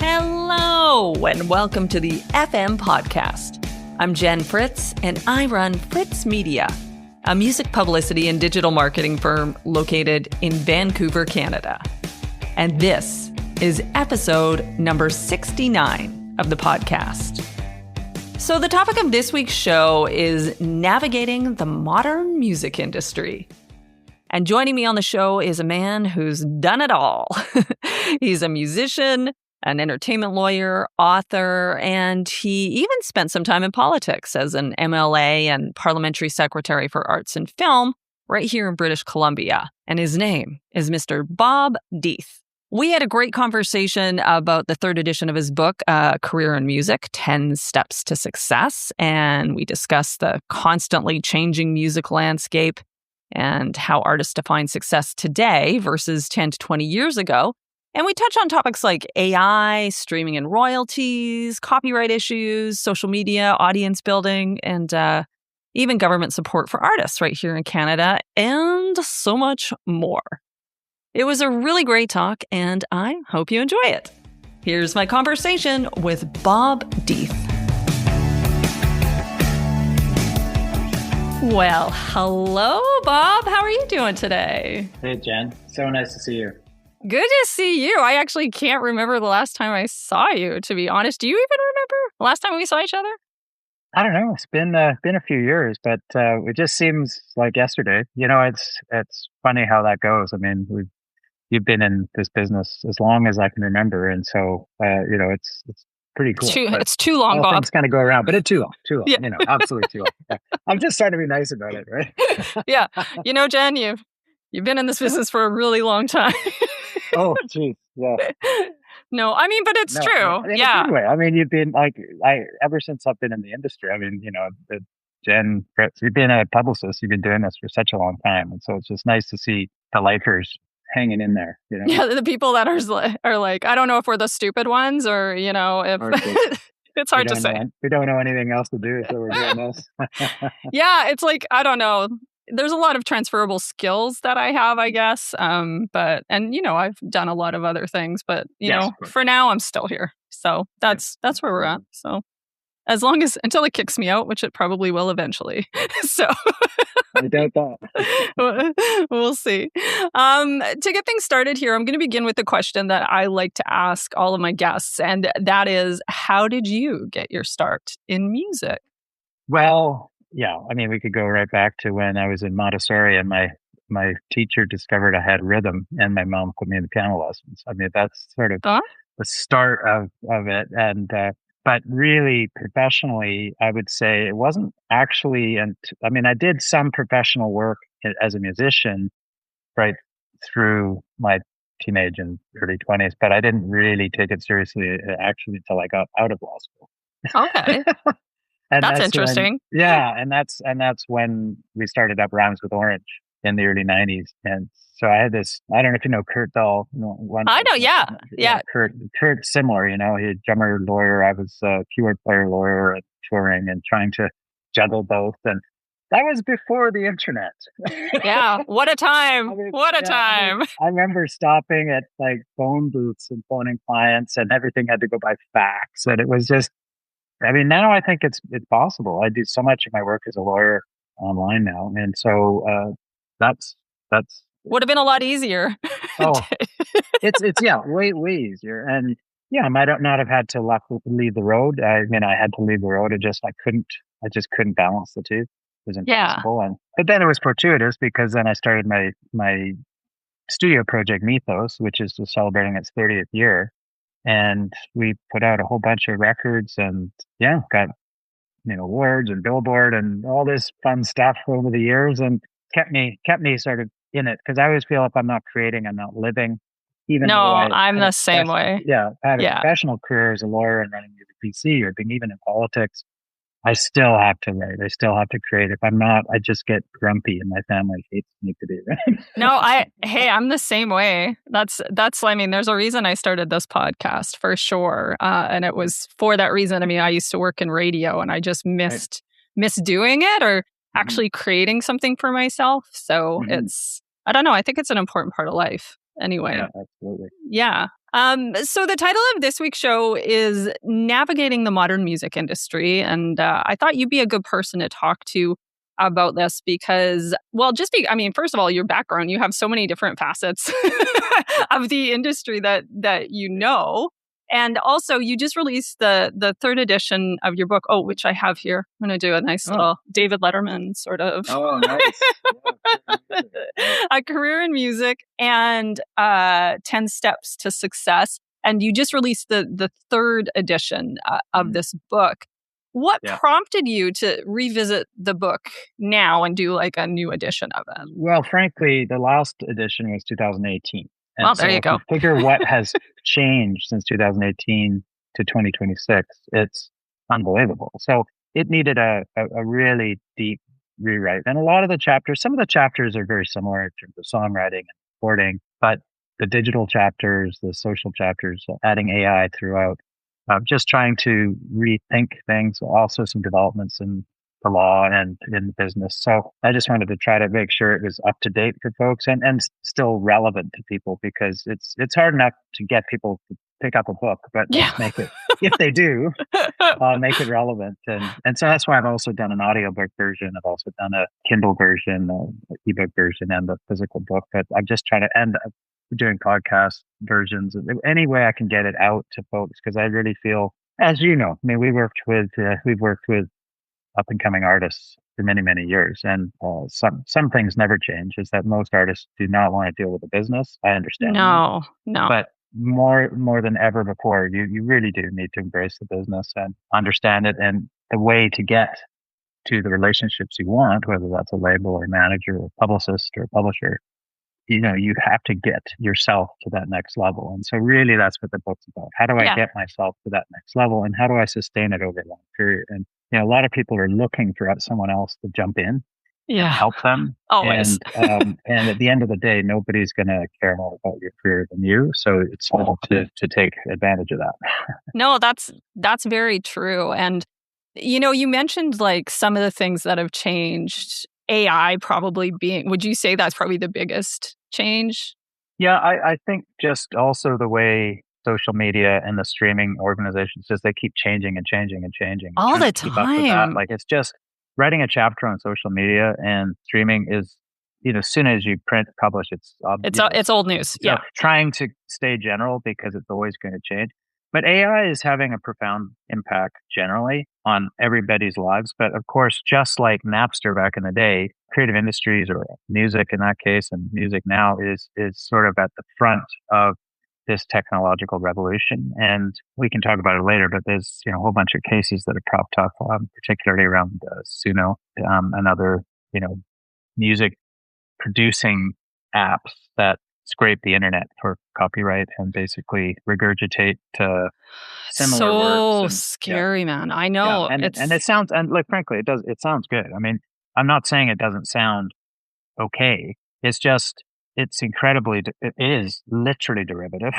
Hello, and welcome to the FM podcast. I'm Jen Fritz, and I run Fritz Media, a music publicity and digital marketing firm located in Vancouver, Canada. And this is episode number 69 of the podcast. So the topic of this week's show is navigating the modern music industry. And joining me on the show is a man who's done it all. He's a musician, an entertainment lawyer, author, and he even spent some time in politics as an MLA and Parliamentary Secretary for Arts and Film right here in British Columbia. And his name is Mr. Bob Deeth. We had a great conversation about the third edition of his book, Career in Music, 10 Steps to Success. And we discussed the constantly changing music landscape and how artists define success today versus 10 to 20 years ago. And we touch on topics like AI, streaming and royalties, copyright issues, social media, audience building, and even government support for artists right here in Canada, and so much more. It was a really great talk, and I hope you enjoy it. Here's my conversation with Bob Deeth. Well, hello, Bob. How are you doing today? Hey, Jen. So nice to see you. Good to see you. I actually can't remember the last time I saw you, to be honest. Do you even remember the last time we saw each other? I don't know. It's been a few years, but it just seems like yesterday. You know, it's funny how that goes. I mean, you've been in this business as long as I can remember, and so you know, it's pretty cool. It's too long, Bob. Things kind of go around, but it's too long. Yeah. You know, absolutely too long. Yeah. I'm just trying to be nice about it, right? Yeah. You know, Jen, you've been in this business for a really long time. Oh, geez. Yeah. No, I mean, but it's true. In Yeah. a good way. I mean, you've been ever since I've been in the industry. I mean, you know, Jen, Fritz, you've been a publicist. You've been doing this for such a long time, and so it's just nice to see the lifers hanging in there. You know? Yeah, the people that are like, I don't know if we're the stupid ones or, you know, if it's hard to say. We don't know anything else to do, so we're doing this. Yeah, it's like, I don't know. There's a lot of transferable skills that I have, I guess. But you know, I've done a lot of other things, but you know, for now I'm still here. So that's where we're at. So as long as until it kicks me out, which it probably will eventually. So I doubt that. We'll see. To get things started here, I'm going to begin with the question that I like to ask all of my guests, and that is, how did you get your start in music? Well, yeah, I mean, we could go right back to when I was in Montessori and my teacher discovered I had rhythm and my mom put me in the piano lessons. I mean, that's sort of the start of it. And, but really professionally, I would say it wasn't actually, I mean, I did some professional work as a musician right through my teenage and early 20s, but I didn't really take it seriously actually until I got out of law school. Okay. And that's interesting. And that's when we started up Rhymes with Orange in the early 90s. And so I had this, I don't know if you know Kurt Dahl. You know, I know, yeah. Kurt, similar, you know, he had drummer, lawyer. I was a keyboard player, lawyer, and touring and trying to juggle both. And that was before the internet. Yeah, what a time. What a time. I remember stopping at like phone booths and phoning clients, and everything had to go by fax. And it was just, I mean, now I think it's possible. I do so much of my work as a lawyer online now. And so that's would have been a lot easier. Oh, it's way easier. And yeah, I might not have had to leave the road. I mean, I had to leave the road. I just couldn't balance the two. It was impossible. Yeah. But then it was fortuitous because then I started my studio project Mythos, which is just celebrating its 30th year. And we put out a whole bunch of records and got, you know, awards and Billboard and all this fun stuff over the years, and kept me sort of in it. Cause I always feel if I'm not creating, I'm not living. Even though I'm the same way. Yeah. I had a professional career as a lawyer and running the PC or being even in politics. I still have to write. I still have to create. If I'm not, I just get grumpy and my family hates me to do it. No, I'm the same way. That's, I mean, there's a reason I started this podcast for sure. And it was for that reason. I mean, I used to work in radio and I just missed doing it or actually creating something for myself. So it's, I don't know. I think it's an important part of life anyway. Yeah, absolutely. Yeah. So the title of this week's show is Navigating the Modern Music Industry. And I thought you'd be a good person to talk to about this because, first of all, your background, you have so many different facets of the industry that you know. And also, you just released the third edition of your book, which I have here. I'm going to do a nice little David Letterman sort of. Oh, nice. A career in music and 10 Steps to Success. And you just released the third edition of this book. What prompted you to revisit the book now and do like a new edition of it? Well, frankly, the last edition was 2018. And well, there you go. Figure what has changed since 2018 to 2026. It's unbelievable. So it needed a really deep rewrite. And some of the chapters are very similar in terms of songwriting and recording, but the digital chapters, the social chapters, adding AI throughout, just trying to rethink things, also some developments in the law and in the business. So I just wanted to try to make sure it was up to date for folks and still relevant to people, because it's hard enough to get people to pick up a book, but let's make it, if they do, make it relevant. And so that's why I've also done an audiobook version. I've also done a Kindle version, ebook version, and the physical book. But I'm just trying to end up doing podcast versions any way I can get it out to folks, because I really feel, as you know, I mean, we've worked with up and coming artists for many, many years. And some things never change, is that most artists do not want to deal with the business. I understand. No. But more than ever before, you really do need to embrace the business and understand it. And the way to get to the relationships you want, whether that's a label or manager or publicist or publisher, you have to get yourself to that next level. And so really that's what the book's about. How do I get myself to that next level, and how do I sustain it over a long period? And a lot of people are looking for someone else to jump in and help them. Always. And at the end of the day, nobody's going to care more about your career than you. So it's all to take advantage of that. No, that's very true. And, you mentioned like some of the things that have changed, AI probably would you say that's probably the biggest change? Yeah, I think just also the way social media and the streaming organizations, just they keep changing and changing and changing. All the time. Like, it's just writing a chapter on social media and streaming is, as soon as you publish, it's old news. So trying to stay general, because it's always going to change. But AI is having a profound impact generally on everybody's lives. But of course, just like Napster back in the day, creative industries, or music in that case, and music now is sort of at the front of this technological revolution. And we can talk about it later, but there's a whole bunch of cases that are propped up, particularly around Suno and other music producing apps that scrape the internet for copyright and basically regurgitate similar works. So scary, man. I know. And it sounds, and like, frankly, it sounds good. I mean, I'm not saying it doesn't sound okay. It's just, it is literally derivative.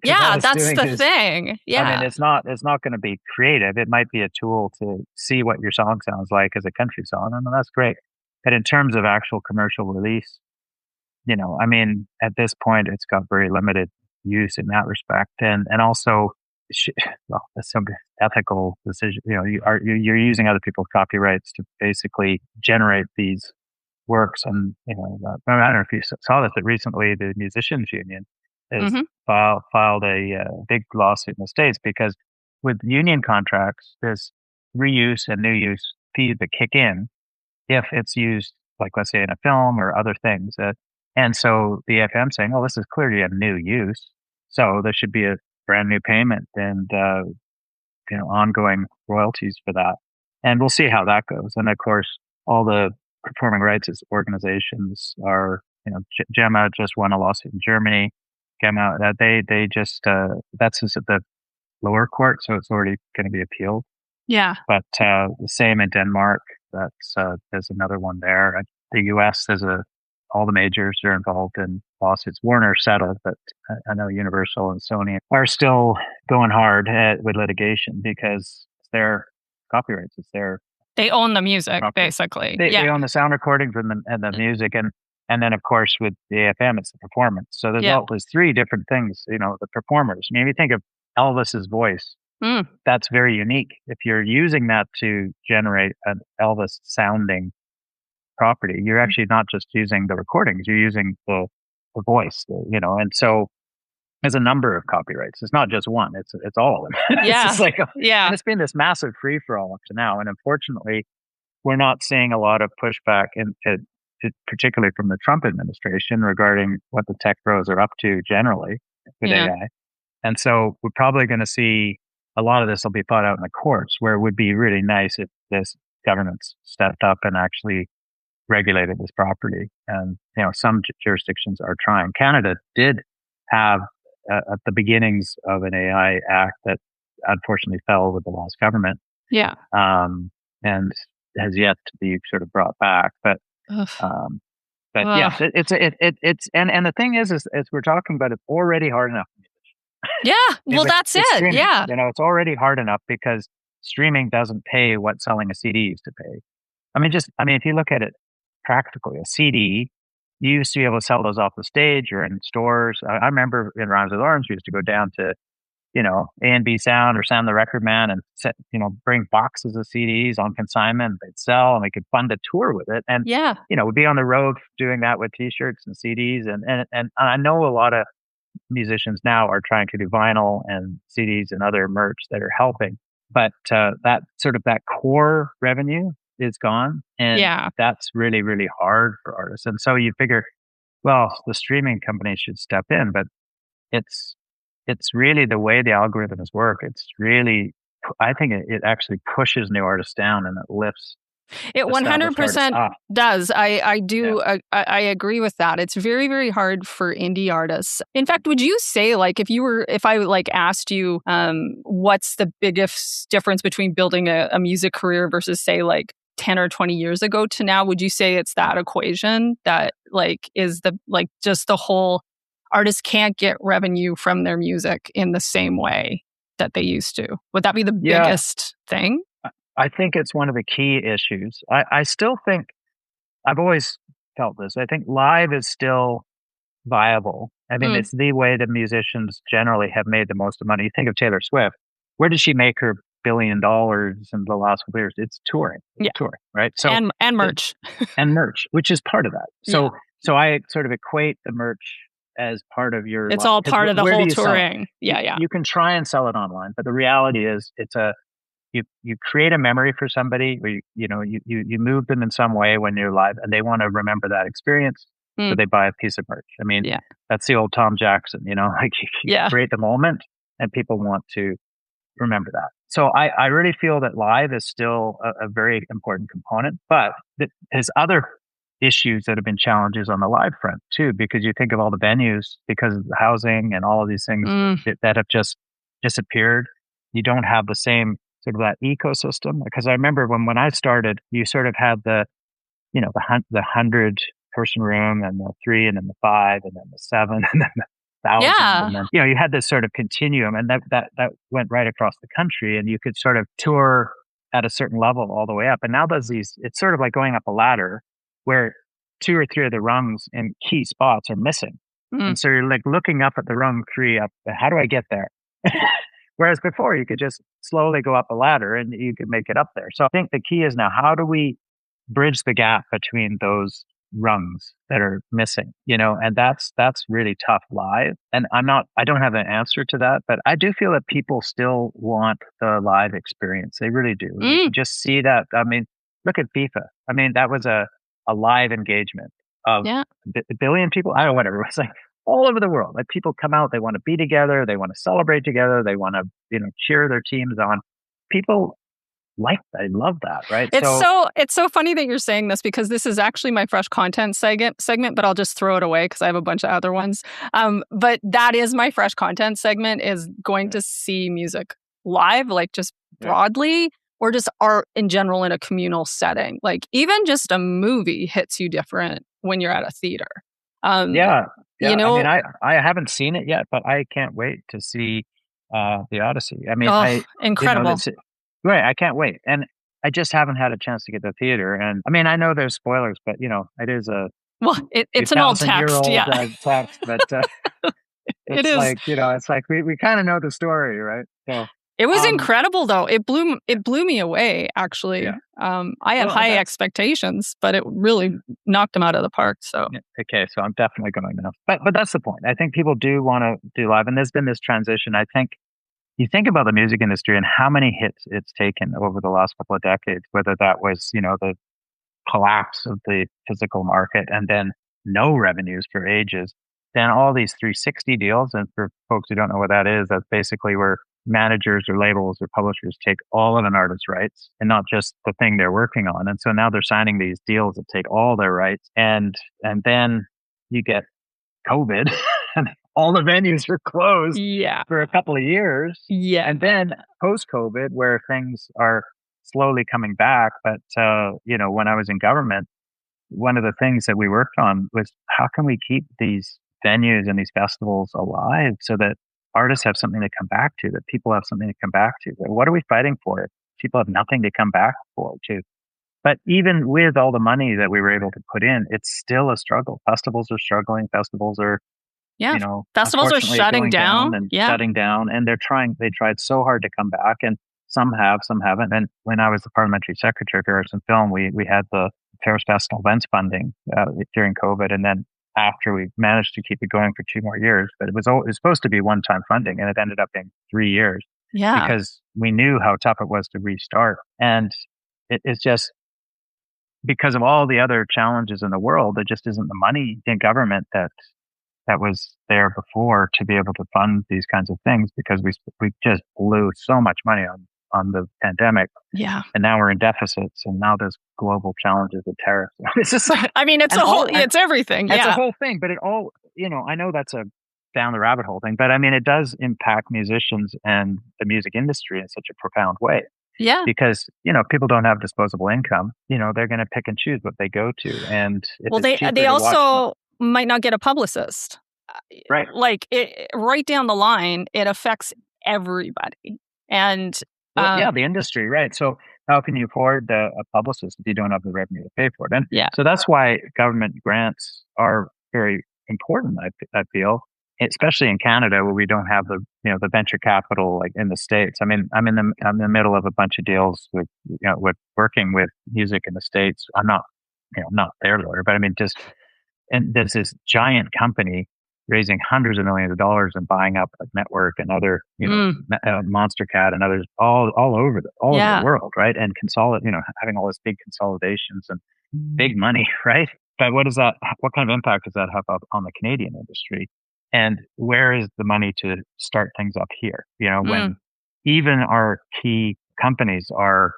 Yeah, that's the thing. Yeah. I mean, it's not going to be creative. It might be a tool to see what your song sounds like as a country song. I mean, that's great. But in terms of actual commercial release, I mean, at this point, it's got very limited use in that respect. And also, that's some ethical decision. You're using other people's copyrights to basically generate these works. And, I don't know if you saw this, but recently the Musicians Union has filed a big lawsuit in the States, because with union contracts, there's reuse and new use fees that kick in if it's used, like, let's say, in a film or other things. And so the FM saying, well, this is clearly a new use, so there should be a brand new payment and ongoing royalties for that. And we'll see how that goes. And of course, all the performing rights organizations are, GEMA just won a lawsuit in Germany. GEMA, they just that's just at the lower court, so it's already going to be appealed. Yeah. But the same in Denmark. There's another one there. The U.S. all the majors are involved in lawsuits. Warner settled, but I know Universal and Sony are still going hard with litigation, because it's their copyrights. It's their They own the music, property. basically. They own the sound recordings and the music. And And then, of course, with the AFM, it's the performance. So there's three different things, the performers. I mean, if you think of Elvis's voice, that's very unique. If you're using that to generate an Elvis sounding property, you're actually not just using the recordings, you're using the voice, and so there's a number of copyrights. It's not just one, it's all of them. Yeah. It's just like, and it's been this massive free for all up to now. And unfortunately, we're not seeing a lot of pushback particularly from the Trump administration regarding what the tech pros are up to generally with AI. And so we're probably going to see a lot of this will be fought out in the courts, where it would be really nice if this government's stepped up and actually regulated this property. And, some jurisdictions are trying. Canada did have at the beginnings of an AI act that unfortunately fell with the last government. Yeah. And has yet to be sort of brought back. But yeah, it's and the thing is we're talking about, it's already hard enough. Yeah, well, that's it. Streaming, yeah, it's already hard enough because streaming doesn't pay what selling a CD used to pay. If you look at it practically, a CD, you used to be able to sell those off the stage or in stores. I remember in Rhymes with Orange, we used to go down to A&B Sound or Sam the Record Man and bring boxes of CDs on consignment. They'd sell and we could fund a tour with it. And, we'd be on the road doing that with T-shirts and CDs. And I know a lot of musicians now are trying to do vinyl and CDs and other merch that are helping. But that core revenue is gone. And that's really, really hard for artists. And so you figure, well, the streaming companies should step in, but it's really the way the algorithms work. It's really, I think it actually pushes new artists down and it lifts. It 100% does. I do. Yeah. I agree with that. It's very, very hard for indie artists. In fact, would you say, like, if I asked you, what's the biggest difference between building a music career versus, say, like 10 or 20 years ago to now, would you say it's that equation that is just the whole artists can't get revenue from their music in the same way that they used to? Would that be the biggest thing? I think it's one of the key issues. I still think, I've always felt this, I think live is still viable. I mean, it's the way that musicians generally have made the most money. You think of Taylor Swift. Where did she make her $1 billion in the last couple of years? It's touring. Touring, right? So and merch. And merch, which is part of that. So I sort of equate the merch as part of your... It's all part of the whole touring. Yeah. You can try and sell it online, but the reality is you create a memory for somebody where you move them in some way when you're live and they want to remember that experience. So they buy a piece of merch. I mean, that's the old Tom Jackson, you create the moment and people want to remember that. So I really feel that live is still a very important component, but there's other issues that have been challenges on the live front too, because you think of all the venues, because of the housing and all of these things that have just disappeared. You don't have the same sort of that ecosystem. Because I remember when I started, you sort of had the 100-person room and the 3 and then the 5 and then the 7 and then the 1,000. Yeah. And then, you had this sort of continuum, and that went right across the country, and you could sort of tour at a certain level all the way up. And now it's sort of like going up a ladder where 2 or 3 of the rungs in key spots are missing. And so you're like looking up at the rung 3 up, how do I get there? Whereas before you could just slowly go up a ladder and you could make it up there. So I think the key is now, how do we bridge the gap between those rungs that are missing, and that's really tough live. And I don't have an answer to that, but I do feel that people still want the live experience. They really do. You can just see that. I mean, look at FIFA. I mean, that was a live engagement of a billion people. I don't know, whatever. It was like all over the world. Like people come out, they want to be together, they want to celebrate together, they want to, cheer their teams on. People I love that, right? It's so funny that you're saying this, because this is actually my fresh content segment, but I'll just throw it away because I have a bunch of other ones. But that is my fresh content segment, is going to see music live, like just broadly, or just art in general in a communal setting. Like even just a movie hits you different when you're at a theater. I mean, I haven't seen it yet, but I can't wait to see the Odyssey. I mean, incredible. Right, I can't wait. And I just haven't had a chance to get to the theater. And I mean, I know there's spoilers, but it is a Well, it's an old text, yeah. Text, but It is. like, it's like we kind of know the story, right? So it was incredible, though. It blew me away, actually. Yeah. I had high expectations, but it really knocked them out of the park. So okay, so I'm definitely going now. But that's the point. I think people do want to do live, and there's been this transition. I think you think about the music industry and how many hits it's taken over the last couple of decades, whether that was, the collapse of the physical market and then no revenues for ages, then all these 360 deals. And for folks who don't know what that is, that's basically where managers or labels or publishers take all of an artist's rights and not just the thing they're working on. And so now they're signing these deals that take all their rights. And then you get COVID and all the venues were closed for a couple of years. Yeah. And then post-COVID, where things are slowly coming back. But, when I was in government, one of the things that we worked on was how can we keep these venues and these festivals alive so that artists have something to come back to, that people have something to come back to. What are we fighting for if people have nothing to come back for to? But even with all the money that we were able to put in, it's still a struggle. Festivals are struggling. Festivals are, festivals are shutting down and shutting down. And they tried so hard to come back, and some have, some haven't. And when I was the parliamentary secretary for Arts and Film, we had the Paris Festival events funding during COVID. And then after, we managed to keep it going for 2 more years, but it was supposed to be one-time funding, and it ended up being 3 years. Yeah. Because we knew how tough it was to restart. And it's just, because of all the other challenges in the world, there just isn't the money in government that was there before to be able to fund these kinds of things, because we just blew so much money on the pandemic. Yeah. And now we're in deficits, and now there's global challenges with tariffs. It's just like, it's everything. It's a whole thing, but it all, I know that's a down the rabbit hole thing, but I mean, it does impact musicians and the music industry in such a profound way. Yeah. Because, people don't have disposable income. They're going to pick and choose what they go to. And they also might not get a publicist. Right. Like right down the line, it affects everybody. And the industry, right? So how can you afford a publicist if you don't have the revenue to pay for it? And so that's why government grants are very important, I feel, especially in Canada, where we don't have the venture capital like in the States. I mean, I'm in the middle of a bunch of deals with working with music in the States. I'm not their lawyer, but I mean, and there's this giant company raising hundreds of millions of dollars and buying up a network and other, Monster Cat and others all over the world, right? And having all this big consolidations and big money, right? But what kind of impact does that have on the Canadian industry? And where is the money to start things up here? When even our key companies are,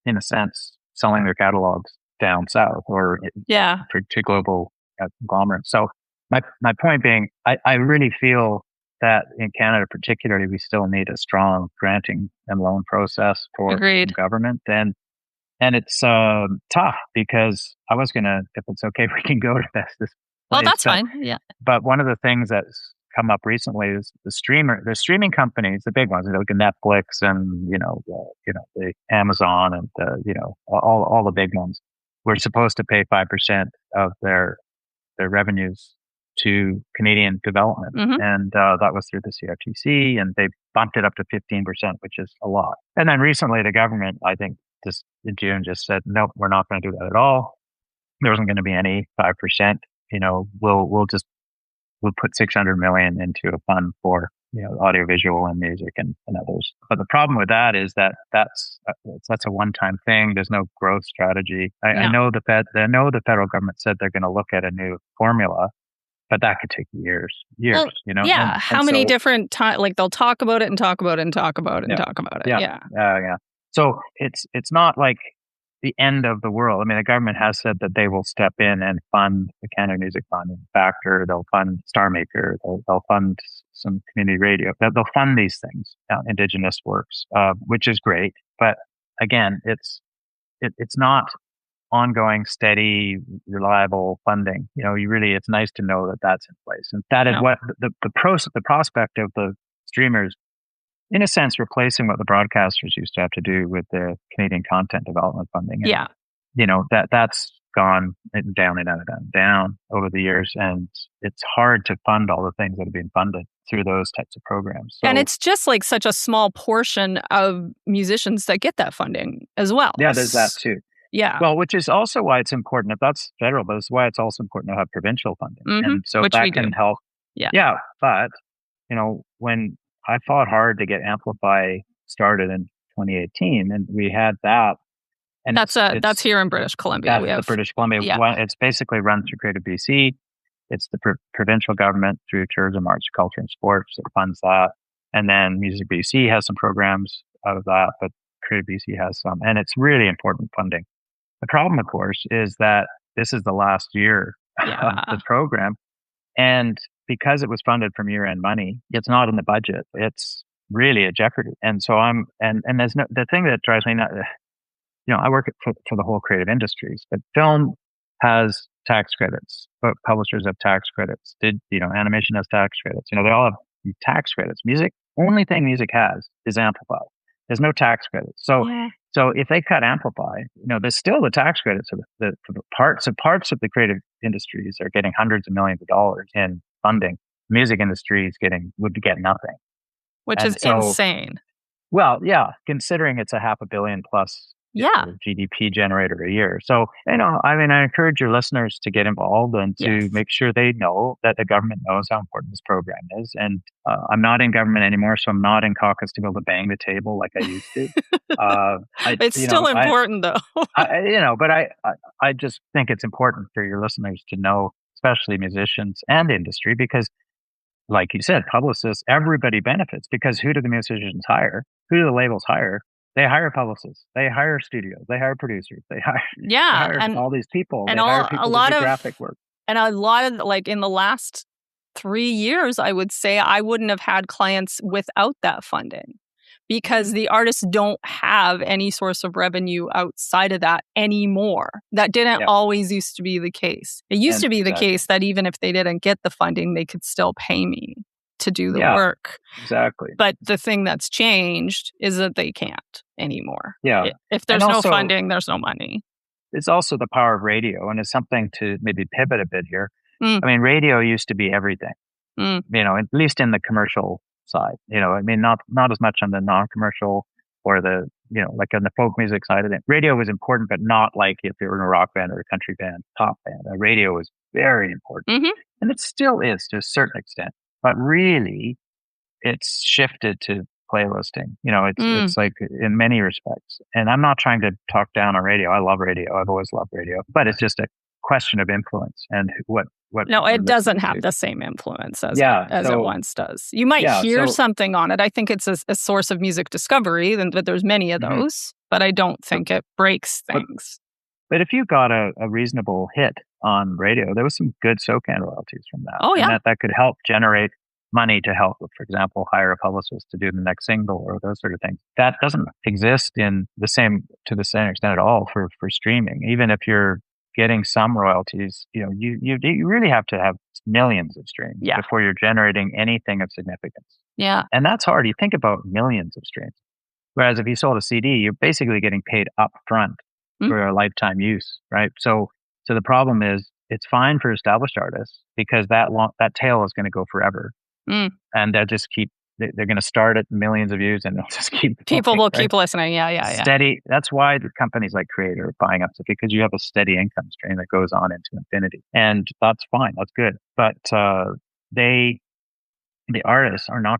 in a sense, selling their catalogs down south or to global conglomerates. So my point being, I really feel that in Canada particularly, we still need a strong granting and loan process for government. And it's tough, because I was going to, if it's okay, we can go to this. Well, that's fine. Yeah. But one of the things that's come up recently is the streaming companies, the big ones, like Netflix and the Amazon and all the big ones, were supposed to pay 5% of their revenues to Canadian development, and that was through the CRTC, and they bumped it up to 15%, which is a lot. And then recently, the government, I think, just in June, just said, nope, we're not going to do that at all. There wasn't going to be any 5%. We'll put 600 million into a fund for audiovisual and music and others. But the problem with that is that's a one-time thing. There's no growth strategy. I know the federal government said they're going to look at a new formula, but that could take years. Well, yeah. How many different times? Like, they'll talk about it and talk about it and talk about it and talk about it. Yeah. So it's not like the end of the world. I mean, the government has said that they will step in and fund the Canada Music Fund and Factor. They'll fund Star Maker. They'll fund some community radio. They'll fund these things, Indigenous works, which is great. But again, it's not ongoing, steady, reliable funding. It's nice to know that that's in place, and that is what the prospect of the streamers, in a sense, replacing what the broadcasters used to have to do with the Canadian content development funding. And, that's gone down and down and down and down over the years. And it's hard to fund all the things that have been funded through those types of programs. So, and it's just like such a small portion of musicians that get that funding as well. Yeah, there's that too. Yeah. Well, which is also why it's important, if that's federal, but it's why it's also important to have provincial funding. And so which that can help. Yeah. Yeah. But, when I fought hard to get Amplify started in 2018, and we had that. And that's here in British Columbia. That's the British Columbia. Yeah. It's basically run through Creative BC. It's the provincial government through Tourism, Arts, Culture, and Sports that funds that. And then Music BC has some programs out of that, but Creative BC has some. And it's really important funding. The problem, of course, is that this is the last year of the program. And because it was funded from year-end money, it's not in the budget. It's really a jeopardy. And so there's the thing that drives me nuts. I work for the whole creative industries, but film has tax credits, but publishers have tax credits. Animation has tax credits. They all have tax credits. Music, only thing music has is Amplify. There's no tax credits. So if they cut Amplify, there's still the tax credits for the parts of the creative industries are getting hundreds of millions of dollars in funding. The music industry would get nothing, which is insane. Well, yeah, considering it's a $500 million plus GDP generator a year. So, I encourage your listeners to get involved and to make sure they know that the government knows how important this program is. And I'm not in government anymore, so I'm not in caucus to be able to bang the table like I used to. It's still important, though. But I just think it's important for your listeners to know, especially musicians and industry, because like you said, publicists, everybody benefits, because who do the musicians hire? Who do the labels hire? They hire publicists, they hire studios, they hire producers, they hire all these people. And they hire people to do graphic work. And a lot of, like, in the last 3 years, I would say I wouldn't have had clients without that funding, because the artists don't have any source of revenue outside of that anymore. That didn't always used to be the case. It used to be the case that even if they didn't get the funding, they could still pay me to do the work. Exactly. But the thing that's changed is that they can't anymore. Yeah. If there's no funding, there's no money. It's also the power of radio, and it's something to maybe pivot a bit here. Radio used to be everything, at least in the commercial side, not as much on the non-commercial or the, like on the folk music side of it. Radio was important, but not like if you're in a rock band or a country band, pop band. Radio was very important. And it still is to a certain extent. But really, it's shifted to playlisting. It's like in many respects. And I'm not trying to talk down on radio. I love radio. I've always loved radio. But it's just a question of influence and what. No, it doesn't have the same influence as it once does. You might hear something on it. I think it's a source of music discovery, but there's many of those. But I don't think it breaks things. But if you got a reasonable hit on radio, there was some good SOCAN royalties from that. Oh, yeah. And that could help generate money to help, for example, hire a publicist to do the next single or those sort of things. That doesn't exist to the same extent at all for streaming. Even if you're getting some royalties, you really have to have millions of streams before you're generating anything of significance. Yeah. And that's hard. You think about millions of streams. Whereas if you sold a CD, you're basically getting paid up front for a lifetime use, right? So the problem is, it's fine for established artists because that tail is going to go forever. And they'll just they're going to start at millions of views and they'll just keep people will keep listening. Yeah. Steady. That's why the companies like Creator are buying up stuff, because you have a steady income stream that goes on into infinity. And that's fine. That's good. But the artists are not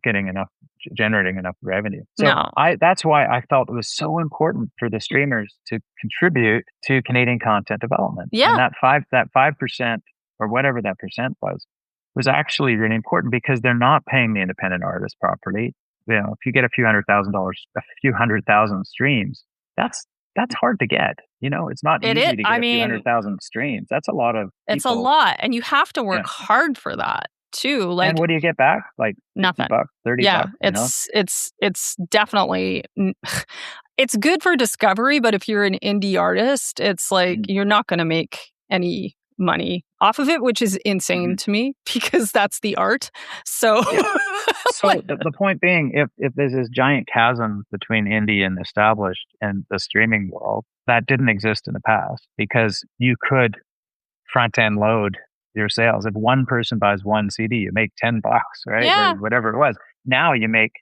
generating enough revenue. So that's why I felt it was so important for the streamers to contribute to Canadian content development. Yeah. And that 5% or whatever that percent was actually really important, because they're not paying the independent artists properly. If you get a few hundred thousand streams, that's hard to get. It's not easy to get a few 100,000 streams. That's a lot of people. It's a lot, and you have to work hard for that too. Like, and what do you get back? Like nothing. $50, $30. Yeah, it's definitely it's good for discovery, but if you're an indie artist, it's like you're not going to make any money off of it, which is insane to me because that's the art. So, so the point being, if there's this giant chasm between indie and established and the streaming world, that didn't exist in the past because you could front end load your sales. If one person buys one CD, you make $10, right? Yeah. Or whatever it was. Now you make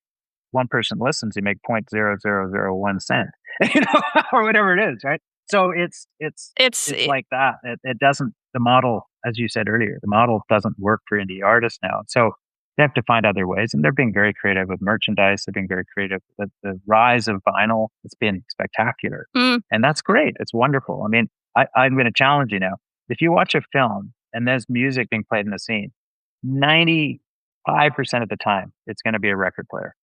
one person listens, you make 0.0001 cent, or whatever it is, right? So it's like that. It doesn't, the model, as you said earlier, the model doesn't work for indie artists now. So they have to find other ways, and they're being very creative with merchandise. They're being very creative. The rise of vinyl, it's been spectacular, and that's great. It's wonderful. I mean, I'm going to challenge you now. If you watch a film and there's music being played in the scene, 95% of the time, it's going to be a record player.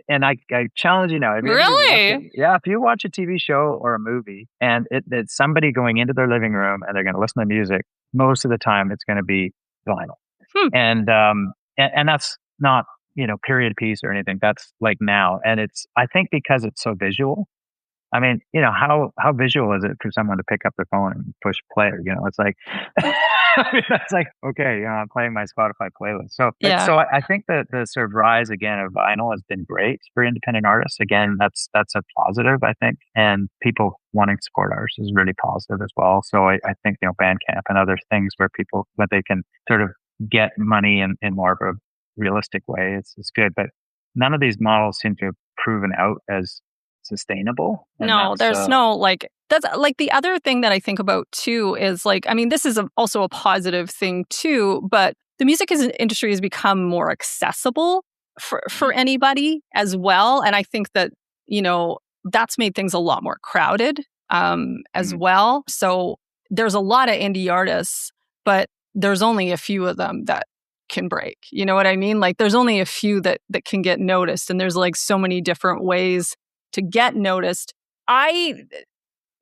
And I challenge you now. Really? If you watch a TV show or a movie and it's somebody going into their living room and they're going to listen to music, most of the time it's going to be vinyl. And that's not, period piece or anything. That's like now. And I think because it's so visual. I mean, how visual is it for someone to pick up their phone and push play? It's like, that's like, okay, I'm playing my Spotify playlist. So I think that the sort of rise again of vinyl has been great for independent artists. Again, that's a positive, I think. And people wanting to support artists is really positive as well. So I think, Bandcamp and other things where they can sort of get money in more of a realistic way, it's good. But none of these models seem to have proven out as sustainable. No, there's no that's like the other thing that I think about too is this is also a positive thing too, but the music industry has become more accessible for anybody as well. And I think that, that's made things a lot more crowded as well. So there's a lot of indie artists, but there's only a few of them that can break. You know what I mean? Like there's only a few that can get noticed, and there's like so many different ways to get noticed. I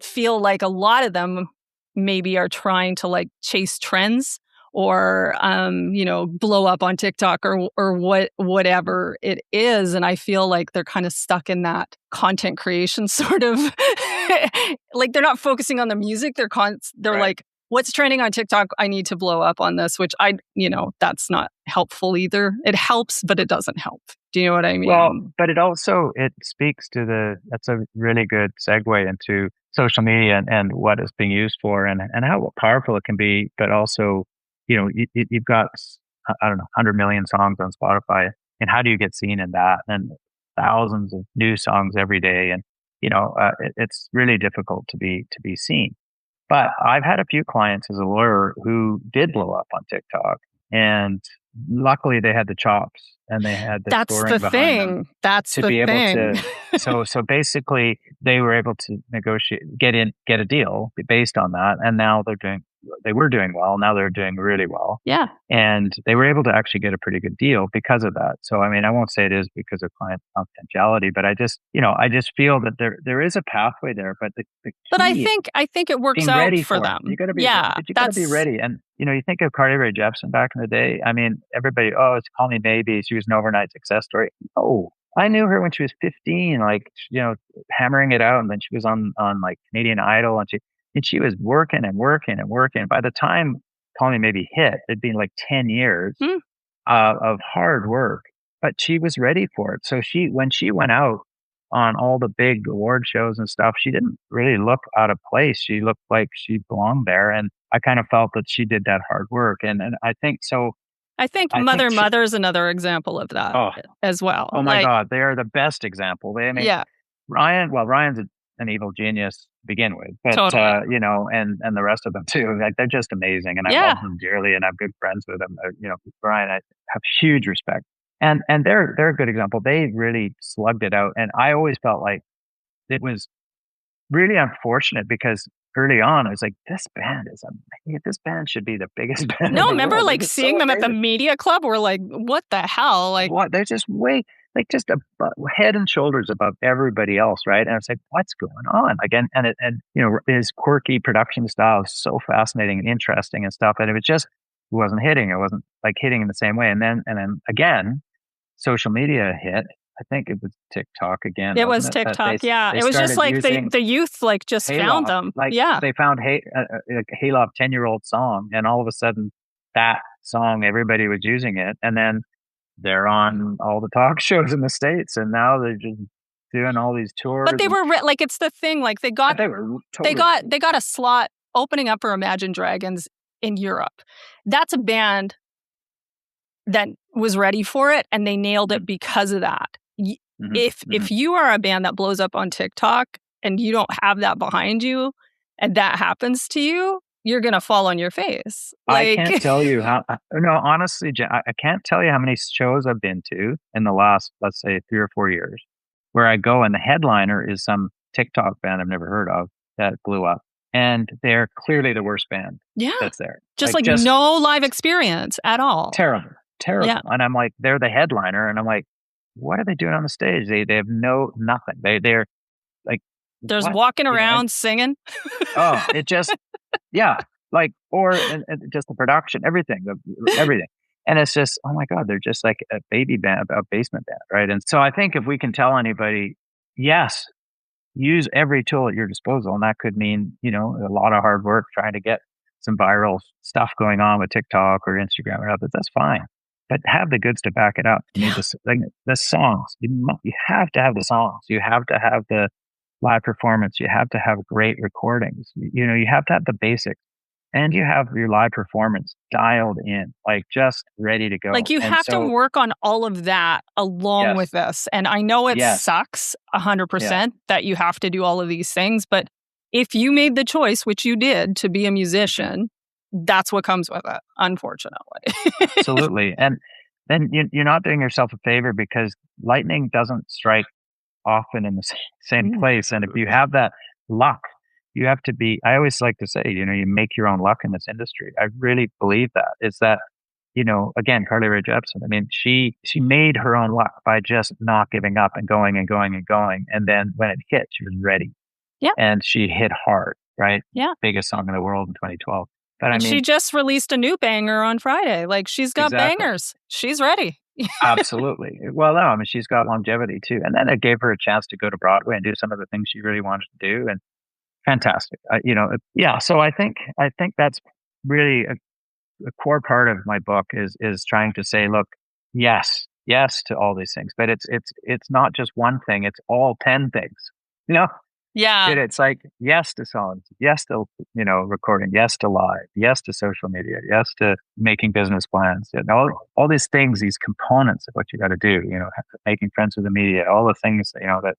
feel like a lot of them maybe are trying to chase trends or blow up on TikTok or whatever it is, and I feel like they're kind of stuck in that content creation sort of like they're not focusing on the music. They're right. Like, what's trending on TikTok? I need to blow up on this, which that's not helpful either. It helps, but it doesn't help. Do you know what I mean? Well, but it speaks to that's a really good segue into social media and what it's being used for and how powerful it can be. But also, you've got, 100 million songs on Spotify, and how do you get seen in that? And thousands of new songs every day. And, it's really difficult to be seen. But I've had a few clients as a lawyer who did blow up on TikTok, and luckily they had the chops and they had the scoring behind them. That's the thing. So basically they were able to negotiate, get a deal based on that. And now they were doing well. Now they're doing really well. Yeah. And they were able to actually get a pretty good deal because of that. So, I mean, I won't say it is because of client confidentiality, but I just feel that there is a pathway there, but but I think it works out for them. You got to be, you got to be ready. And, you think of Carly Rae Jepsen back in the day. I mean, everybody, it's Call Me Maybe. She was an overnight success story. Oh, I knew her when she was 15, hammering it out. And then she was on Canadian Idol, and she was working and working and working. By the time Call Me Maybe hit, it'd been 10 years of hard work, but she was ready for it. So when she went out on all the big award shows and stuff, she didn't really look out of place. She looked like she belonged there. And I kind of felt that she did that hard work. And I think so. I think Mother is another example of that as well. Oh my God, they are the best example. Ryan's an evil genius to begin with, but totally. and the rest of them too. They're just amazing, and I love them dearly, and I'm good friends with them. Brian, I have huge respect, and they're a good example. They really slugged it out, and I always felt like it was really unfortunate because early on I was like, this band should be the biggest band. No, remember seeing them at the media club? We're like, what the hell? What? They're just just head and shoulders above everybody else, right? And it's like, what's going on again? And his quirky production style is so fascinating and interesting and stuff. And it wasn't hitting. It wasn't hitting in the same way. And then again, social media hit, I think it was TikTok again. It was wasn't it? TikTok. They It was just like using the youth like just found Hayloft. them. Like Yeah. they found a Hayloft 10-year-old song, and all of a sudden that song, everybody was using it. And then they're on all the talk shows in the States, and now they're just doing all these tours. But they were like, it's the thing, like they got a slot opening up for Imagine Dragons in Europe. That's a band that was ready for it, and they nailed it because of that. If you are a band that blows up on TikTok and you don't have that behind you, and that happens to you, you're gonna fall on your face. I can't tell you how. No, honestly, Jen, I can't tell you how many shows I've been to in the last, let's say, 3 or 4 years, where I go and the headliner is some TikTok band I've never heard of that blew up, and they're clearly the worst band. That's there. Just no live experience at all. Terrible. Yeah. And I'm like, they're the headliner, and I'm like, what are they doing on the stage? They have nothing. They're like, there's walking around singing. Oh, it just, yeah, like, or and just the production, everything. And it's just, oh my God, they're just like a baby band, a basement band, right? And so I think if we can tell anybody, yes, use every tool at your disposal, and that could mean, a lot of hard work trying to get some viral stuff going on with TikTok or Instagram or others. That's fine. But have the goods to back it up. You need the songs. You have to have the songs. You have to have the live performance. You have to have great recordings. You have to have the basics, and you have your live performance dialed in, like just ready to go. Like you have to work on all of that along with this. And I know it sucks 100% that you have to do all of these things, but if you made the choice, which you did, to be a musician, that's what comes with it, unfortunately. Absolutely. And then you're not doing yourself a favor, because lightning doesn't strike often in the same place. And if you have that luck, you have to be, I always like to say, you make your own luck in this industry. I really believe that. It's that, again, Carly Rae Jepsen, I mean, she made her own luck by just not giving up and going and going and going. And then when it hit, she was ready. Yeah. And she hit hard, right? Yeah. Biggest song in the world in 2012. But I mean, she just released a new banger on Friday. Like, she's got bangers. She's ready. Absolutely. Well, no, I mean, she's got longevity too. And then it gave her a chance to go to Broadway and do some of the things she really wanted to do. And fantastic. So I think that's really a core part of my book is trying to say, look, yes to all these things, but it's not just one thing. It's all 10 things, Yeah. It's like, yes to songs, yes to, recording, yes to live, yes to social media, yes to making business plans. All these things, these components of what you got to do, making friends with the media, all the things, that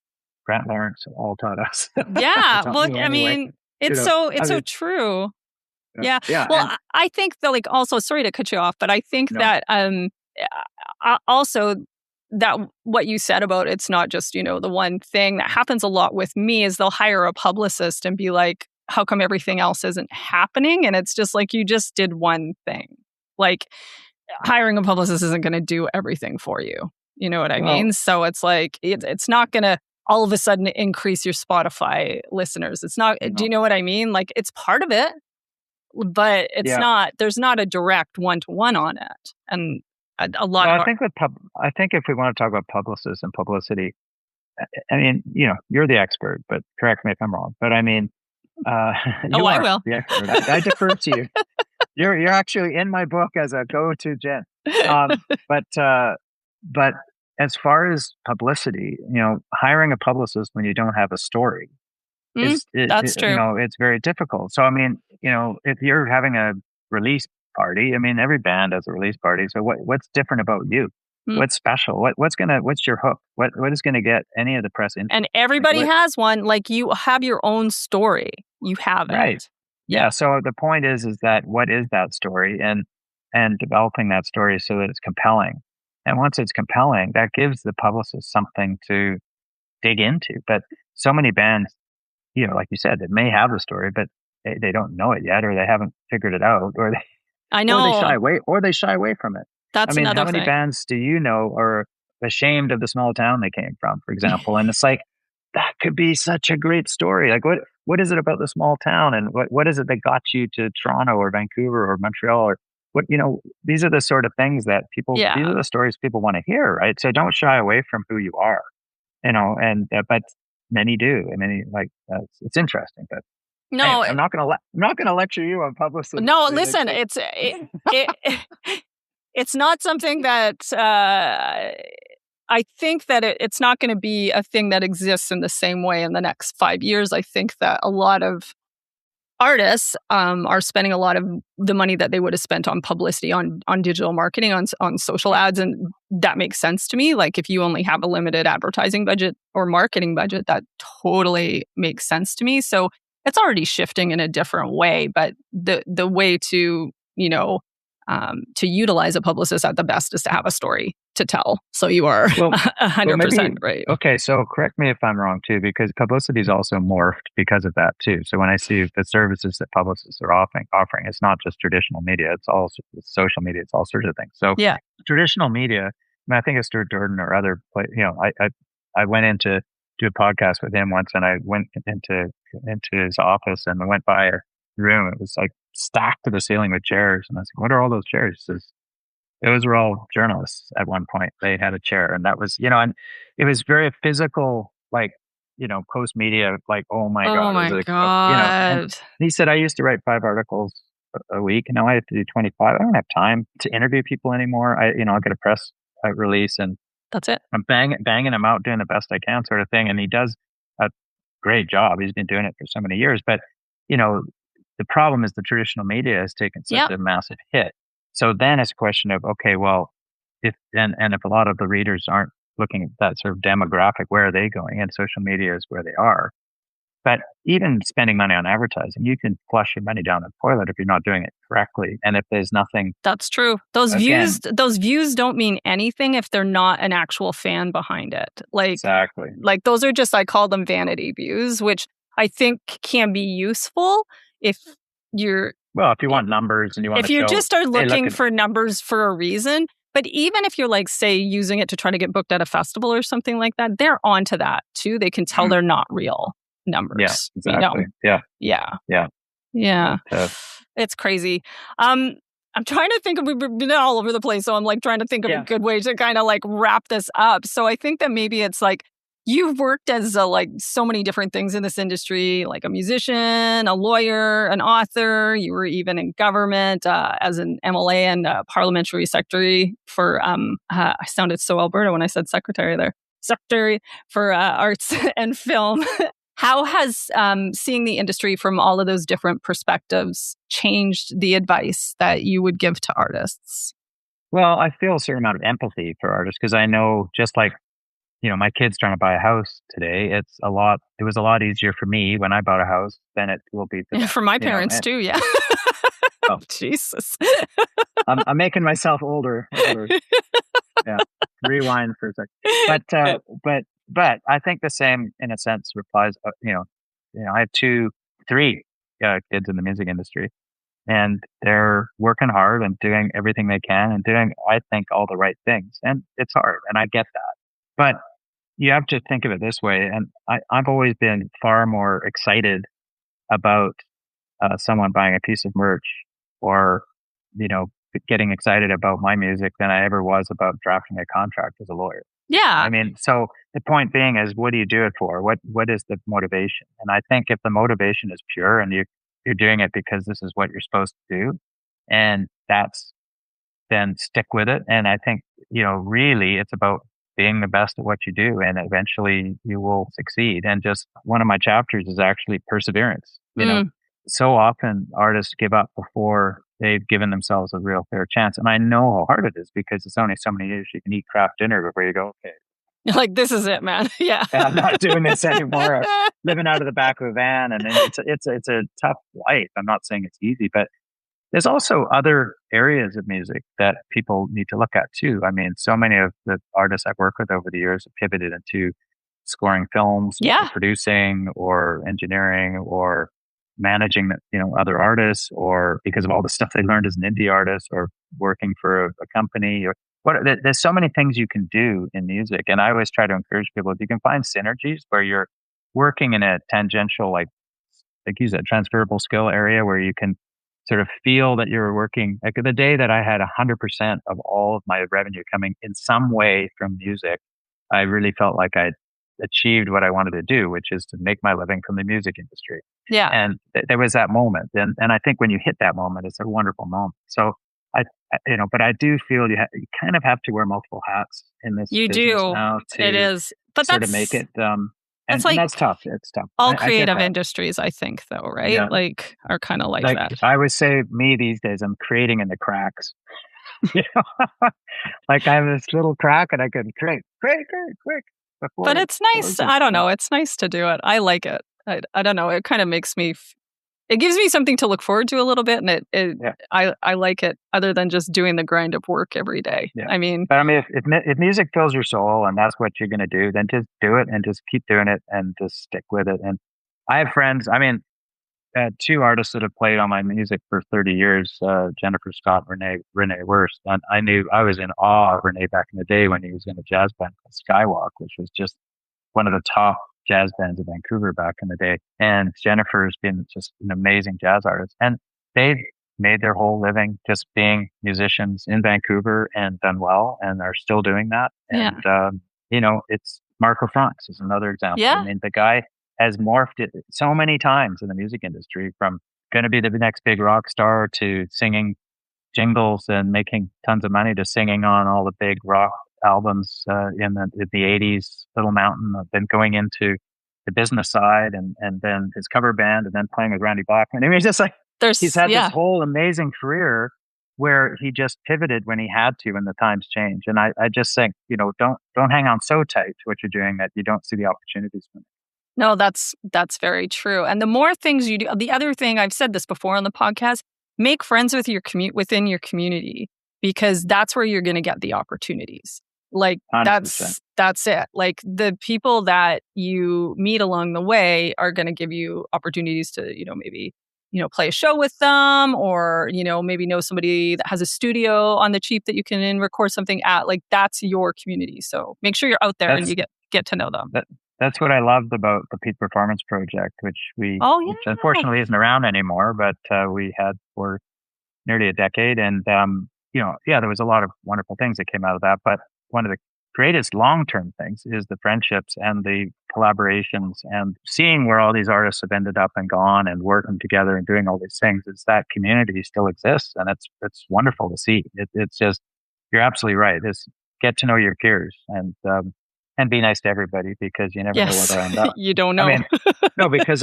Grant Lawrence all taught us. Yeah. Well, I mean, it's so true. Yeah. Well, I think that, like, also, sorry to cut you off, but I think that also that what you said about it's not just, the one thing that happens a lot with me is they'll hire a publicist and be like, how come everything else isn't happening? And it's just like, you just did one thing. Like, hiring a publicist isn't going to do everything for you. You know what I mean? So it's like, it's not going to all of a sudden increase your Spotify listeners. It's not, do you know what I mean? Like, it's part of it, but it's not, there's not a direct one-to-one on it. And a lot of I think if we want to talk about publicists and publicity, I mean, you're the expert, but correct me if I'm wrong. But I mean, I will. The expert. I defer to you. You're actually in my book as a go-to Jen. But as far as publicity, hiring a publicist when you don't have a story that's true. It's very difficult. So I mean, if you're having a release party, I mean, every band has a release party. So what's different about you? What's special? What's your hook? What is gonna get any of the press into? And everybody has one. Like, you have your own story. You have it. Right. Yeah. So the point is that what is that story, and developing that story so that it's compelling. And once it's compelling, that gives the publicist something to dig into. But so many bands, like you said, they may have the story, but they don't know it yet, or they haven't figured it out, or they shy away from it. That's another how many thing. bands do you know are ashamed of the small town they came from, for example? And it's like, that could be such a great story. Like, what is it about the small town, and what is it that got you to Toronto or Vancouver or Montreal, or what, these are the sort of things that these are the stories people want to hear, right? So don't shy away from who you are, but many do. I mean, it's interesting, but no, anyway, I'm not going to lecture you on publicity. No, listen, it's not something that I think that it's not going to be a thing that exists in the same way in the next 5 years. I think that a lot of artists are spending a lot of the money that they would have spent on publicity, on digital marketing, on social ads, and that makes sense to me. Like if you only have a limited advertising budget or marketing budget, that totally makes sense to me. So it's already shifting in a different way, but the way to to utilize a publicist at the best is to have a story to tell. So you are 100% right. Okay, so correct me if I'm wrong too, because publicity is also morphed because of that too. So when I see the services that publicists are offering, it's not just traditional media; it's social media, it's all sorts of things. So traditional media. I think it's Stuart Jordan or other. I went into do a podcast with him once, and I went into his office and I went by a room. It was like stacked to the ceiling with chairs, and I was like, "What are all those chairs?" He says, those were all journalists at one point. They had a chair, and that was, and it was very physical, post media, oh my God. Oh my God. And he said, I used to write 5 articles a week, and now I have to do 25. I don't have time to interview people anymore. I'll get a press release, and that's it. I'm banging him out, doing the best I can, sort of thing. And he does a great job. He's been doing it for so many years. But, the problem is the traditional media has taken such a massive hit. So then it's a question of, okay, well, if a lot of the readers aren't looking at that sort of demographic, where are they going? And social media is where they are. But even spending money on advertising, you can flush your money down the toilet if you're not doing it correctly. And if there's nothing. That's true. Those views don't mean anything if they're not an actual fan behind it. Exactly. Those are just, I call them vanity views, which I think can be useful if you're. Well, if you want numbers and you want if you just are looking for numbers for a reason. But even if you're say using it to try to get booked at a festival or something like that, they're onto that too. They can tell they're not real numbers. Yeah, exactly. Yeah. It's crazy. I'm trying to think of, we've been all over the place. So I'm trying to think of a good way to kind of wrap this up. So I think that maybe it's you've worked as so many different things in this industry, like a musician, a lawyer, an author. You were even in government as an MLA and Parliamentary Secretary for, I sounded so Alberta when I said secretary there, Secretary for Arts and Film. How has seeing the industry from all of those different perspectives changed the advice that you would give to artists? Well, I feel a certain amount of empathy for artists because I know just my kid's trying to buy a house today. It was a lot easier for me when I bought a house than it will be for them, for my parents too. Yeah. Oh, Jesus. I'm making myself older. Yeah. Rewind for a second. But I think the same, in a sense, applies. I have 3 kids in the music industry, and they're working hard and doing everything they can and doing, I think, all the right things. And it's hard, and I get that. But you have to think of it this way. And I've always been far more excited about someone buying a piece of merch or, getting excited about my music than I ever was about drafting a contract as a lawyer. Yeah. I mean, so the point being is, what do you do it for? What is the motivation? And I think if the motivation is pure and you're doing it because this is what you're supposed to do, and then stick with it. And I think, really it's about being the best at what you do, and eventually you will succeed. And just one of my chapters is actually perseverance. So often artists give up before they've given themselves a real fair chance. And I know how hard it is because it's only so many years you can eat craft dinner before you go, okay. You're this is it, man. Yeah. I'm not doing this anymore. I'm living out of the back of a van, and it's a tough life. I'm not saying it's easy, but there's also other areas of music that people need to look at too. I mean, so many of the artists I've worked with over the years have pivoted into scoring films, or producing, or engineering, or managing, other artists, or because of all the stuff they learned as an indie artist, or working for a company, or there's so many things you can do in music. And I always try to encourage people, if you can find synergies where you're working in a tangential, like you said, transferable skill area where you can sort of feel that you're working. Like the day that I had 100% of all of my revenue coming in some way from music, I really felt like I'd achieved what I wanted to do, which is to make my living from the music industry. Yeah. And there was that moment. And I think when you hit that moment, it's a wonderful moment. So but I do feel you kind of have to wear multiple hats in this You business do. now to It is. But sort that's, of make it. that's And like that's tough. It's tough. all I get creative that. industries, I think, though, right? Yeah. Like, are kind of like that. I would say me these days, I'm creating in the cracks. You know? Like I have this little crack and I can create quick. But it's nice. I don't know. It's nice to do it. I like it. I don't know. It kind of makes me, it gives me something to look forward to a little bit. And I like it other than just doing the grind of work every day. Yeah. I mean, but I mean, if music fills your soul and that's what you're going to do, then just do it and just keep doing it and just stick with it. And I have friends, I mean, two artists that have played on my music for 30 years, Jennifer Scott, Renee Wurst. And I was in awe of Renee back in the day when he was in a jazz band called Skywalk, which was just one of the top jazz bands in Vancouver back in the day. And Jennifer's been just an amazing jazz artist. And they've made their whole living just being musicians in Vancouver and done well and are still doing that. And, it's Marco Franks is another example. Yeah. I mean, the guy has morphed it so many times in the music industry from going to be the next big rock star to singing jingles and making tons of money to singing on all the big rock albums in the 80s, Little Mountain, then going into the business side and then his cover band and then playing with Randy Bachman. I mean, it's just like he's had this whole amazing career where he just pivoted when he had to when the times change. And I just think, don't hang on so tight to what you're doing that you don't see the opportunities. No, that's very true. And the more things you do, the other thing, I've said this before on the podcast, make friends with within your community, because that's where you're going to get the opportunities. Like 100%. That's it. Like the people that you meet along the way are going to give you opportunities to, maybe, play a show with them or, maybe know somebody that has a studio on the cheap that you can record something at. Like that's your community. So make sure you're out there and you get to know them. That's what I loved about the Peak Performance Project, which which unfortunately isn't around anymore, but we had for nearly a decade. And, there was a lot of wonderful things that came out of that. But one of the greatest long-term things is the friendships and the collaborations and seeing where all these artists have ended up and gone and working together and doing all these things. It's that community still exists. And it's wonderful to see. It's just, you're absolutely right. It's get to know your peers and be nice to everybody because you never know where they'll end up. You don't know. I mean, no, because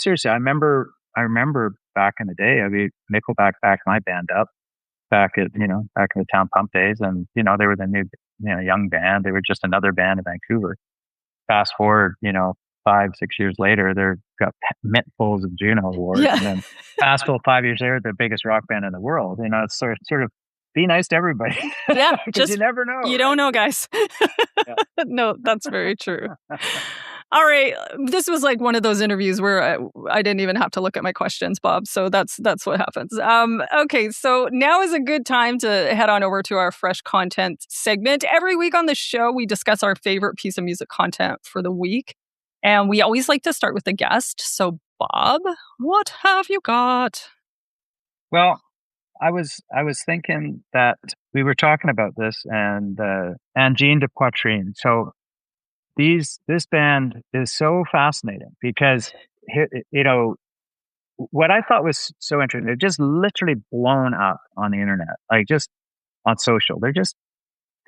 seriously, I remember back in the day, I mean, Nickelback backed my band up back in the Town Pump days. And, they were the new, young band. They were just another band in Vancouver. Fast forward, 5-6 years later, they've got mittfuls of Juno Awards. Yeah. And then fast forward 5 years later, they're the biggest rock band in the world. It's sort of be nice to everybody. Yeah. Just you never know. You don't know, guys. No, that's very true. All right. This was like one of those interviews where I didn't even have to look at my questions, Bob. So that's what happens. Okay. So now is a good time to head on over to our fresh content segment. Every week on the show, we discuss our favorite piece of music content for the week. And we always like to start with a guest. So Bob, what have you got? Well, I was thinking that we were talking about this and Angine de Poitrine. So this band is so fascinating because what I thought was so interesting. They're just literally blown up on the internet, like just on social. They're just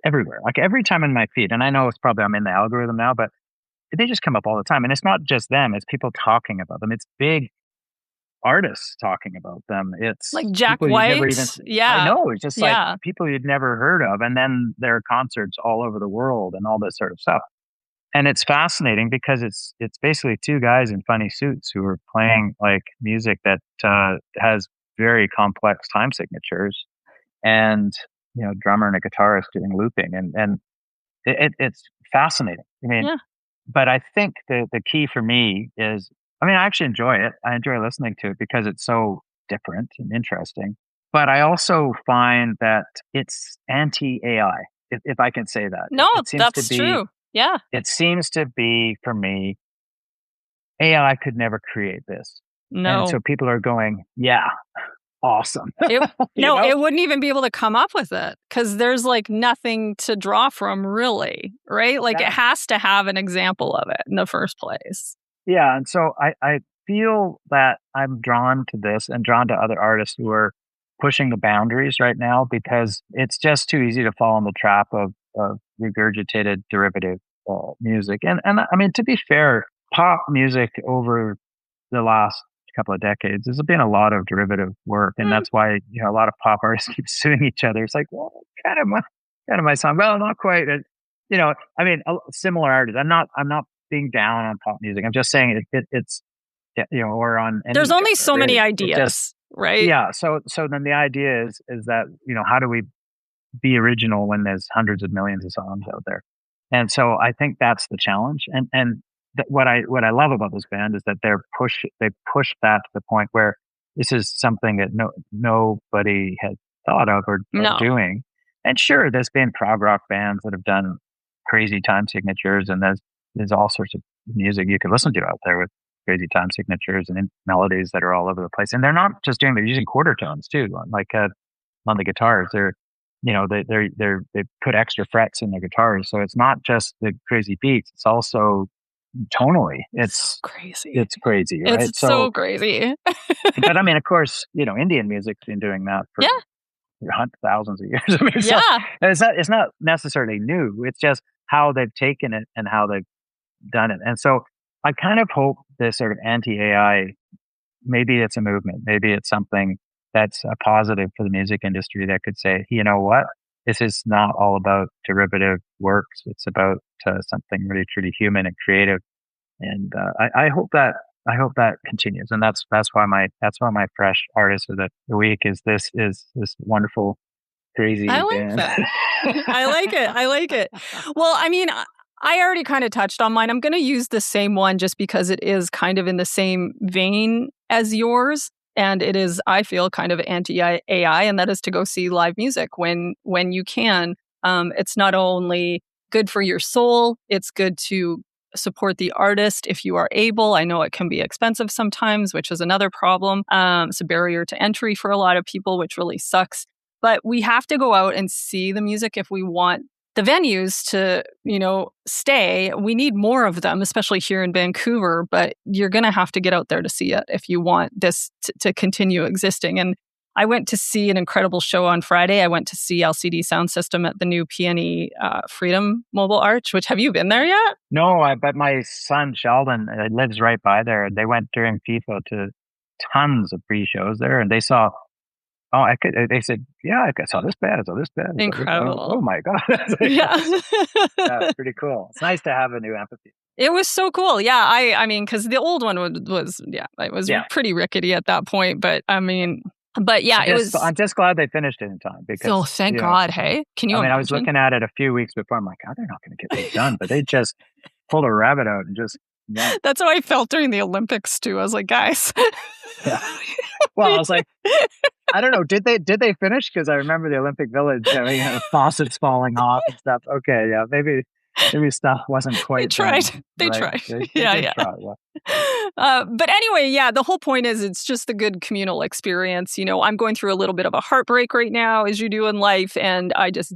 everywhere. Like every time in my feed, and I know it's probably I'm in the algorithm now, but they just come up all the time. And it's not just them; it's people talking about them. It's big artists talking about them. It's like Jack White. I know. It's just like people you'd never heard of. And then there are concerts all over the world and all this sort of stuff. And it's fascinating because it's basically two guys in funny suits who are playing like music that has very complex time signatures and, drummer and a guitarist doing looping. And it's fascinating. I mean, but I think the key for me is, I actually enjoy it. I enjoy listening to it because it's so different and interesting. But I also find that it's anti-AI, if I can say that. No, that's true. Yeah. It seems to be, for me, AI could never create this. No. And so people are going, awesome. It wouldn't even be able to come up with it because there's like nothing to draw from, really, right? Like it has to have an example of it in the first place. Yeah, and so I feel that I'm drawn to this and drawn to other artists who are pushing the boundaries right now, because it's just too easy to fall in the trap of regurgitated derivative music. And I mean, to be fair, pop music over the last couple of decades, there's been a lot of derivative work, and that's why a lot of pop artists keep suing each other. It's like, well, kind of my song. Well, not quite. And, I mean, similar artists. I'm not being down on pop music. I'm just saying it's or on. There's only so many ideas, right? Yeah. So then the idea is that how do we be original when there's hundreds of millions of songs out there? And so I think that's the challenge. And what I love about this band is that they push that to the point where this is something that nobody had thought of or doing. And sure, there's been prog rock bands that have done crazy time signatures, and there's all sorts of music you could listen to out there with crazy time signatures and melodies that are all over the place. And they're not just they're using quarter tones too, like on the guitars. They put extra frets in their guitars, so it's not just the crazy beats. It's also tonally, it's crazy. It's crazy, right? It's so crazy. But I mean, of course, Indian music's been doing that for thousands of years. I mean, so it's not necessarily new. It's just how they've taken it and how they've done it. And so I kind of hope this sort of anti-AI, maybe it's a movement, maybe it's something that's a positive for the music industry that could say, you know what, this is not all about derivative works. It's about something really truly human and creative. And I hope that continues. And that's why my fresh artist of the week is this wonderful, crazy I like band. That. I like it. Well, I mean, I already kind of touched on mine. I'm going to use the same one just because it is kind of in the same vein as yours. And it is, I feel, kind of anti-AI, and that is to go see live music when you can. It's not only good for your soul, it's good to support the artist if you are able. I know it can be expensive sometimes, which is another problem. It's a barrier to entry for a lot of people, which really sucks. But we have to go out and see the music if we want the venues to, stay. We need more of them, especially here in Vancouver, but you're going to have to get out there to see it if you want this to continue existing. And I went to see an incredible show on Friday. I went to see LCD Soundsystem at the new PNE Freedom Mobile Arch, which, have you been there yet? No, but my son Sheldon lives right by there. They went during FIFA to tons of pre-shows there, and they saw they said, yeah, I saw this band. I saw this band. Incredible. Oh my God. Yeah. It's pretty cool. It's nice to have a new empathy. It was so cool. Yeah. I mean, because the old one was pretty rickety at that point. But I mean, I'm just glad they finished it in time. Because, thank God. Hey, can you imagine? I was looking at it a few weeks before. I'm like, oh, they're not going to get this done. But they just pulled a rabbit out and just. Yeah. That's how I felt during the Olympics too. I was like, guys. Yeah. Well, I was like, I don't know. Did they finish? Because I remember the Olympic Village having faucets falling off and stuff. Okay, yeah, maybe stuff wasn't quite. They tried. Done, they right? tried. They yeah. Try, yeah. But anyway, yeah. The whole point is, it's just a good communal experience. I'm going through a little bit of a heartbreak right now, as you do in life, and I just,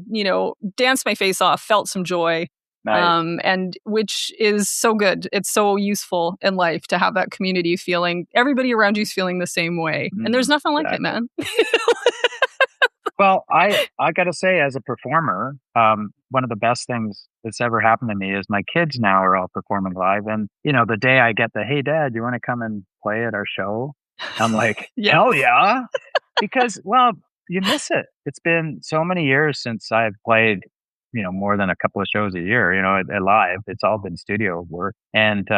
danced my face off, felt some joy. Nice. And which is so good. It's so useful in life to have that community feeling. Everybody around you is feeling the same way. And there's nothing like it, man. Well, I got to say, as a performer, one of the best things that's ever happened to me is my kids now are all performing live. And, the day I get hey, Dad, you want to come and play at our show? I'm like, hell yeah. Because, well, you miss it. It's been so many years since I've played more than a couple of shows a year, at live. It's all been studio work. And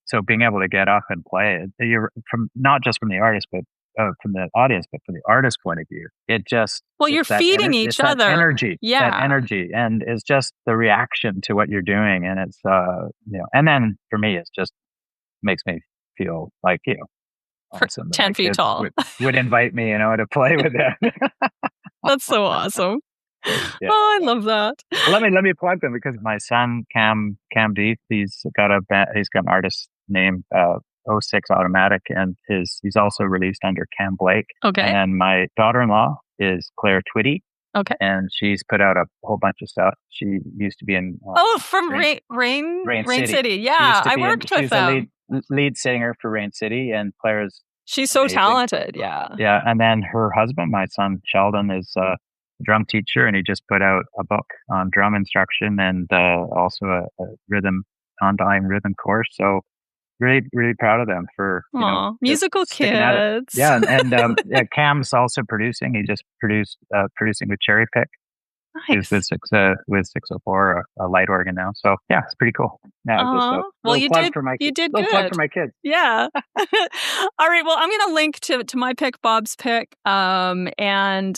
so being able to get up and play it, you're from not just from the artist, but from the audience, but from the artist's point of view, it just... Well, you're feeding each other. That energy. Yeah. That energy. And it's just the reaction to what you're doing. And it's, and then for me, it's just makes me feel like, awesome. 10 feet tall. Would invite me, to play with them. That's so awesome. Yeah. Oh, I love that. Let me plug them, because my son Cam Deeth, he's got an artist name 06 automatic, and he's also released under Cam Blake. Okay. And my daughter-in-law is Claire Twitty. Okay. And she's put out a whole bunch of stuff. She used to be in... from Rain City. Yeah, I worked with them. She's the lead singer for Rain City, and Claire's... She's so talented, yeah. Yeah, and then her husband, my son Sheldon, is a drum teacher, and he just put out a book on drum instruction and also a Undying rhythm course. So really, really proud of them for musical kids. Yeah, and Cam's also producing. He just producing with Cherry Pick. Nice. With 604, a light organ now. So yeah, it's pretty cool. Yeah, well, you did good. Plug for my kids. Yeah. All right. Well, I'm going to link to my pick, Bob's pick, and in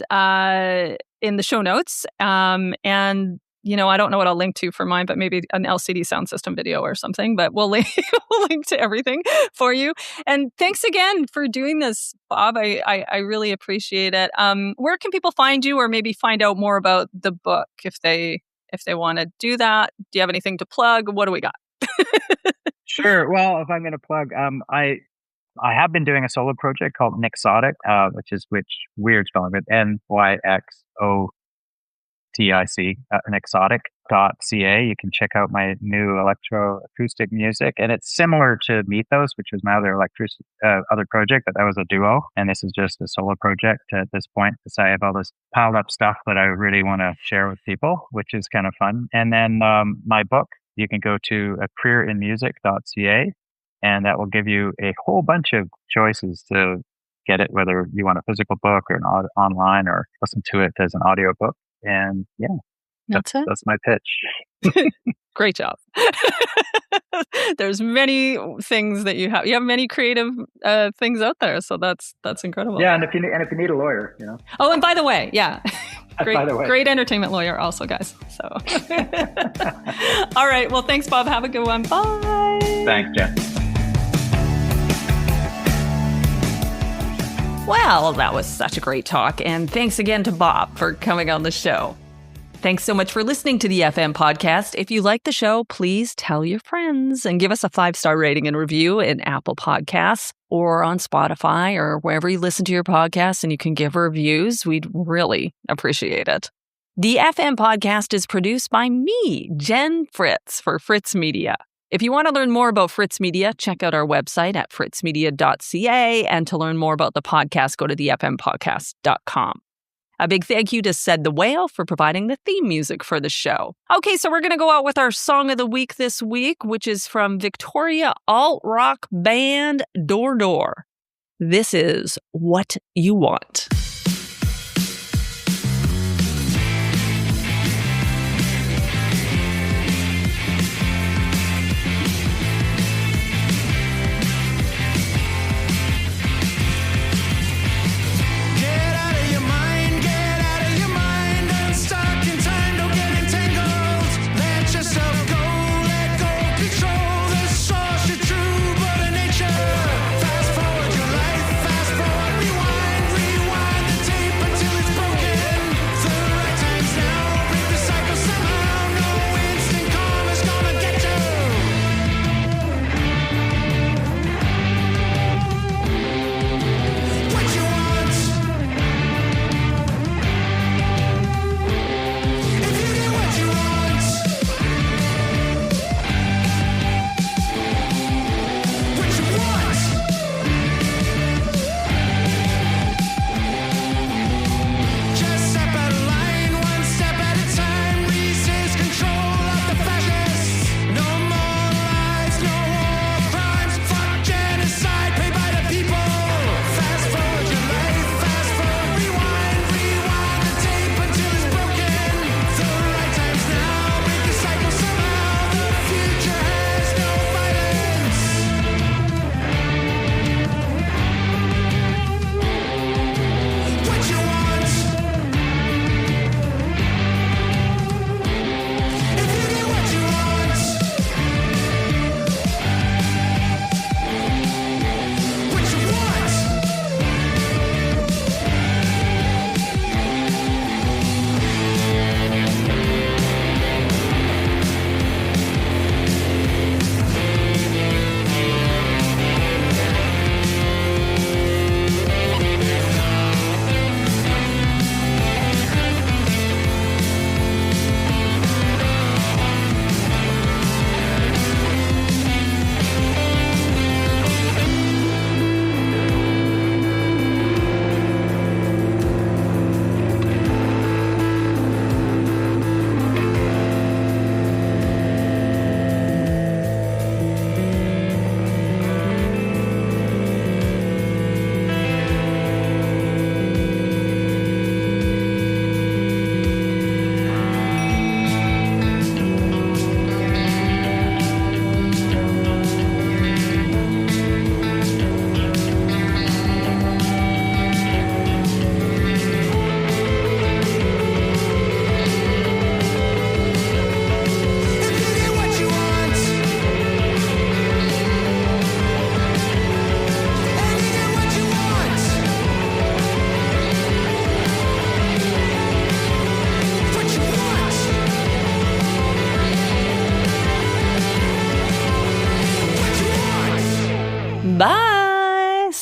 the show notes. And I don't know what I'll link to for mine, but maybe an LCD Soundsystem video or something. But we'll link to everything for you. And thanks again for doing this, Bob. I really appreciate it. Where can people find you, or maybe find out more about the book if they want to do that? Do you have anything to plug? What do we got? Sure. Well, if I'm going to plug, I have been doing a solo project called Nixotic, which weird spelling, but NYXOTIC, Nixotic.ca. You can check out my new electroacoustic music, and it's similar to Mythos, which was my other other project, but that was a duo, and this is just a solo project at this point, because I have all this piled up stuff that I really want to share with people, which is kind of fun. And then my book, you can go to careerinmusic.ca, and that will give you a whole bunch of choices to get it, whether you want a physical book or online, or listen to it as an audio book. And yeah, that's my pitch. Great job. There's many things that you have. You have many creative things out there, so that's incredible. Yeah, and if you need a lawyer, Oh, and by the way, yeah. Great entertainment lawyer also, guys. So all right. Well, thanks, Bob. Have a good one. Bye. Thanks, Jen. Well, that was such a great talk, and thanks again to Bob for coming on the show. Thanks so much for listening to the FM podcast. If you like the show, please tell your friends and give us a 5-star rating and review in Apple Podcasts or on Spotify or wherever you listen to your podcasts, and you can give reviews. We'd really appreciate it. The FM podcast is produced by me, Jen Fritz, for Fritz Media. If you want to learn more about Fritz Media, check out our website at fritzmedia.ca. And to learn more about the podcast, go to thefmpodcast.com. A big thank you to Said the Whale for providing the theme music for the show. Okay, so we're going to go out with our song of the week this week, which is from Victoria alt-rock band Door Door. This is What You Want. Fast forward your life, fast forward, rewind, rewind.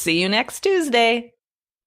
See you next Tuesday.